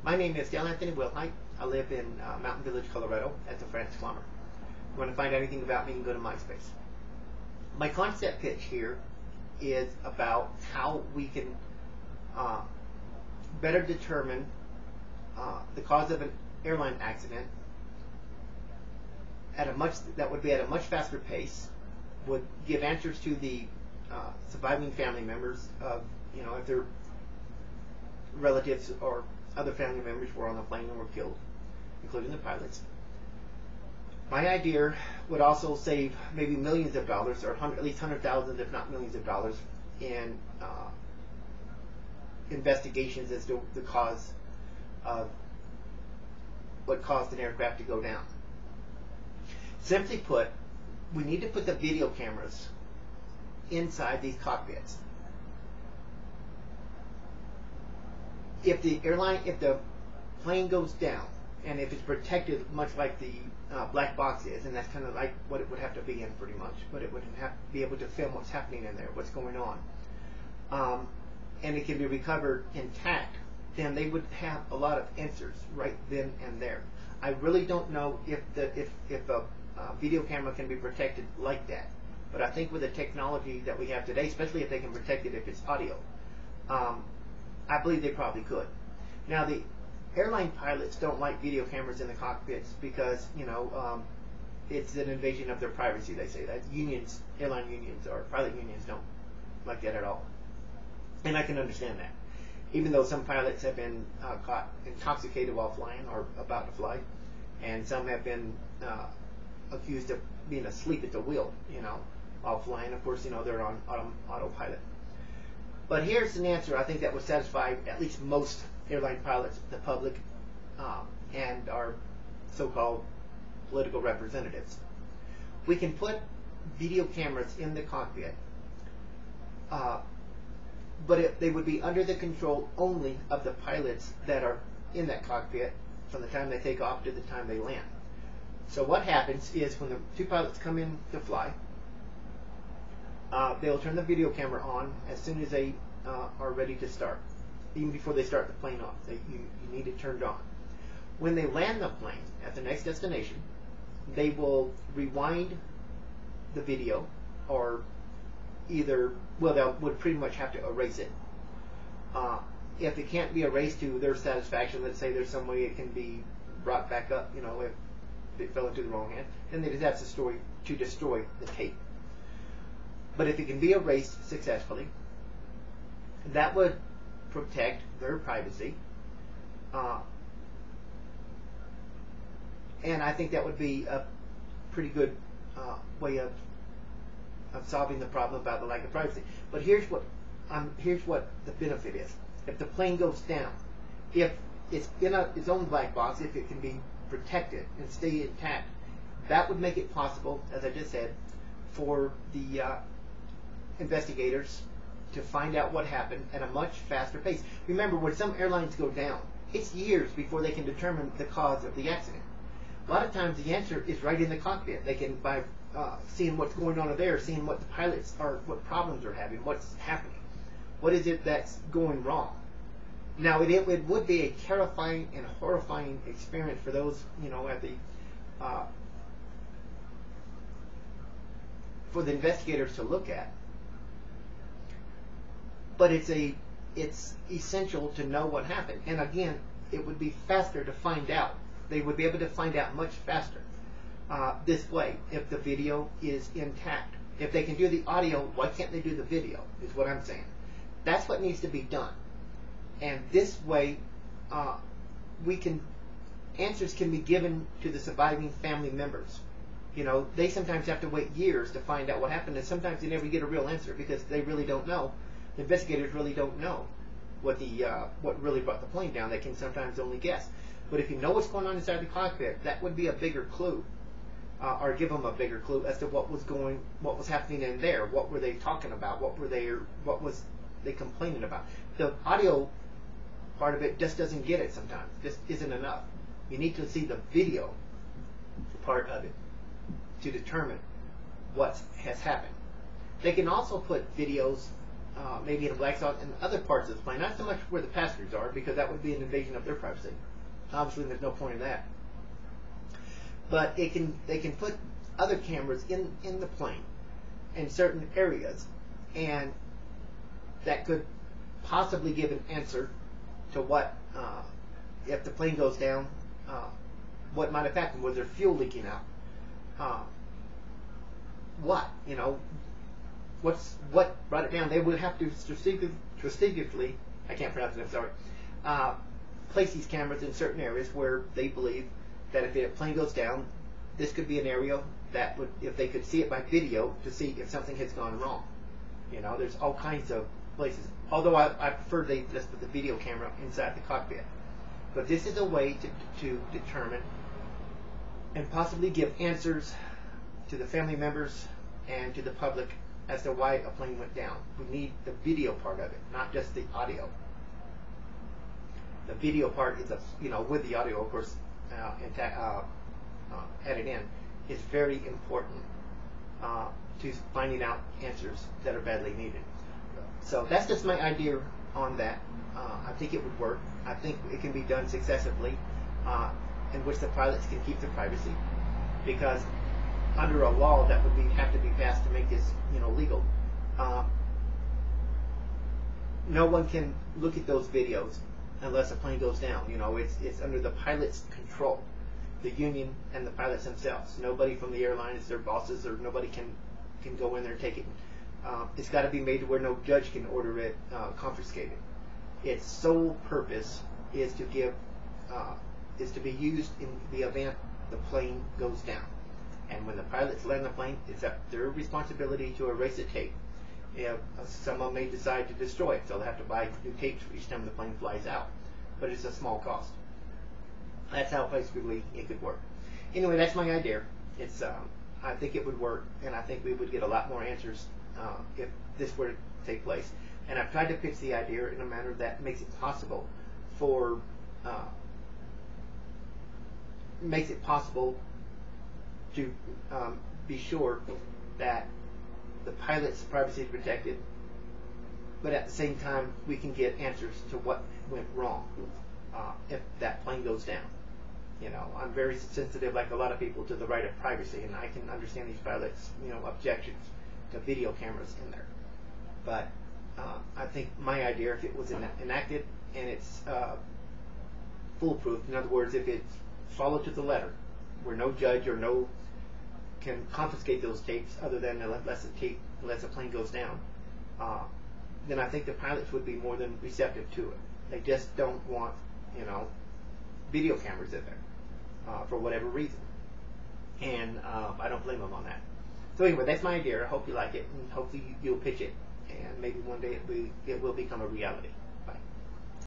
My name is Dale Anthony Wilhite. I live in Mountain Village, Colorado, at the France Climber. If you want to find out anything about me, you can go to MySpace. My concept pitch here is about how we can better determine the cause of an airline accident that would be at a much faster pace, would give answers to the surviving family members of, if their relatives or other family members were on the plane and were killed, including the pilots. My idea would also save maybe millions of dollars, or at least hundred thousands, if not millions of dollars, in investigations as to the cause of what caused an aircraft to go down. Simply put, we need to put the video cameras inside these cockpits. If the plane goes down, and if it's protected much like the black box is, and that's kind of like what it would have to be in pretty much, but it would have to be able to film what's happening in there, what's going on, and it can be recovered intact, then they would have a lot of answers right then and there. I really don't know if a video camera can be protected like that, but I think with the technology that we have today, especially if they can protect it if it's audio, I believe they probably could. Now, the airline pilots don't like video cameras in the cockpits because, it's an invasion of their privacy, they say. That airline unions or pilot unions don't like that at all. And I can understand that. Even though some pilots have been caught intoxicated while flying or about to fly, and some have been accused of being asleep at the wheel, while flying. Of course, they're on autopilot. But here's an answer I think that would satisfy at least most airline pilots, the public, and our so-called political representatives. We can put video cameras in the cockpit, but they would be under the control only of the pilots that are in that cockpit from the time they take off to the time they land. So what happens is when the two pilots come in to fly, they'll turn the video camera on as soon as they are ready to start, even before they start the plane off. You need it turned on. When they land the plane at the next destination, they will rewind the video, or they would pretty much have to erase it. If it can't be erased to their satisfaction, let's say there's some way it can be brought back up, if it fell into the wrong hand, then they just have to destroy the tape. But if it can be erased successfully, that would protect their privacy, and I think that would be a pretty good way of solving the problem about the lack of privacy. But here's what the benefit is. If the plane goes down, if it's in its own black box, if it can be protected and stay intact, that would make it possible, as I just said, for the investigators to find out what happened at a much faster pace. Remember, when some airlines go down, it's years before they can determine the cause of the accident. A lot of times the answer is right in the cockpit. They can, by seeing what's going on there, seeing what the pilots are, what problems they're having, what's happening, what is it that's going wrong. Now, it would be a terrifying and horrifying experience for those, at the for the investigators to look at. But it's essential to know what happened. And again, it would be faster to find out. They would be able to find out much faster this way if the video is intact. If they can do the audio, why can't they do the video, is what I'm saying. That's what needs to be done. And this way, answers can be given to the surviving family members. They sometimes have to wait years to find out what happened, and sometimes they never get a real answer because they really don't know. The investigators really don't know what really brought the plane down. They can sometimes only guess. But if you know what's going on inside the cockpit, that would be a bigger clue, or give them a bigger clue as to what was happening in there. What were they talking about? What was they complaining about? The audio part of it just doesn't get it sometimes. Just isn't enough. You need to see the video part of it to determine what has happened. They can also put videos maybe in a black spot in other parts of the plane, not so much where the passengers are, because that would be an invasion of their privacy. Obviously, there's no point in that. But they can put other cameras in the plane in certain areas, and that could possibly give an answer to what, if the plane goes down, what might have happened. Was there fuel leaking out? What brought it down? They would have to strategically, I can't pronounce it, I'm sorry, place these cameras in certain areas where they believe that if a plane goes down, this could be an area that would, if they could see it by video, to see if something has gone wrong. There's all kinds of places. Although I prefer they just put the video camera inside the cockpit. But this is a way to determine and possibly give answers to the family members and to the public as to why a plane went down. We need the video part of it, not just the audio. The video part is, with the audio, of course, added in, is very important to finding out answers that are badly needed. So that's just my idea on that. I think it would work. I think it can be done successfully, in which the pilots can keep their privacy, because under a law that would have to be passed to make this legal, no one can look at those videos unless a plane goes down. It's under the pilot's control, the union and the pilots themselves. Nobody from the airline is their bosses, or nobody can go in there and take it. It's got to be made to where no judge can order it confiscated. Its sole purpose is to be used in the event the plane goes down. And when the pilots land the plane, it's up their responsibility to erase the tape. Someone may decide to destroy it, so they'll have to buy new tapes for each time the plane flies out. But it's a small cost. That's how basically it could work. Anyway, that's my idea. I think it would work, and I think we would get a lot more answers if this were to take place. And I've tried to pitch the idea in a manner that makes it possible to be sure that the pilot's privacy is protected, but at the same time we can get answers to what went wrong if that plane goes down. I'm very sensitive, like a lot of people, to the right of privacy, and I can understand these pilots' objections to video cameras in there. But I think my idea, if it was enacted and it's foolproof, in other words, if it's followed to the letter, where no judge or no can confiscate those tapes other than unless a plane goes down, then I think the pilots would be more than receptive to it. They just don't want video cameras in there for whatever reason, and I don't blame them on that. So anyway, that's my idea. I hope you like it, and hopefully you'll pitch it, and maybe one day it will become a reality.